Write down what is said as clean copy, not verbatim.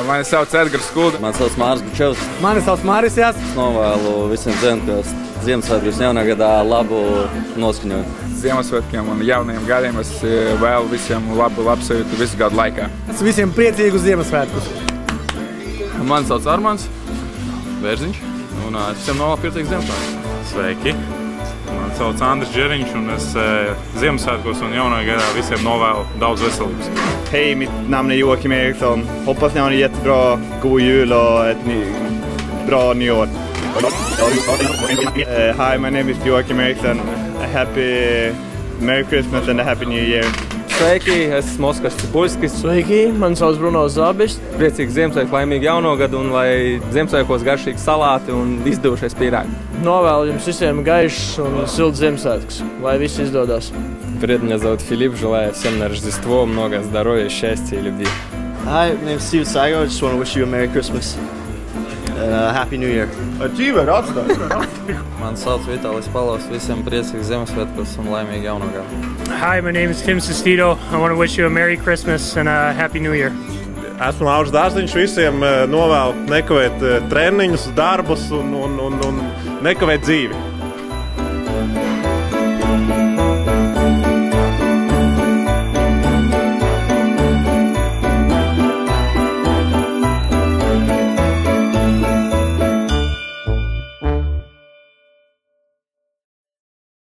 Mani sauc Edgars Kulda. Mani sauc Māris Bučevs. Mani sauc Māris Jās. Es novēlu visiem Ziemassvētkus jaunā gadā labu noskaņojumu. Ziemassvētkiem un jaunajiem gadiem es vēlu visiem labu labsajūtu visu gadu laikā. Visiem priecīgus Ziemassvētkus. Mani sauc Armands Bērziņš un es visiem novēlu priecīgus Ziemassvētkus. Sveiki! Mani sauc Andris Džeriņš un es Ziemassvētkos un jaunā gadā visiem novēlu daudz veselības. Hej, mitt namn är Joakim Eriksson. Hoppas ni har en jättebra god jul och ett bra nyår. Hi, my name is Joakim Eriksson. Happy Merry Christmas and a Happy New Year. Sveiki, es esmu Oskars Cibuļskis. Sveiki, mani sauc Bruno Zābis. Priecīgs Ziemassvētku, laimīgu jauno gadu un lai Ziemassvētkos garšīgi salāti un izdevušies pīrāgi. Novēlu jums visiem gaišus un siltus Ziemassvētkus, lai viss издодās. Привет, меня зовут Филипп. Желаю всем на Рождество много здоровья, счастья и любви. Hi, my name is Steve Sago. I just want to wish you a Merry Christmas and a Happy New Year. Mani sauc Vitālijs Palovs. Visiem priecīgus Ziemassvētkus un laimīgu jauno gadu. Hi, my name is Tim Sestito. I want to wish you a Merry Christmas and a Happy New Year. Esmu Lauris Dārziņš, visiem novēlu nekavēt treniņus, darbus un nekavēt dzīvi.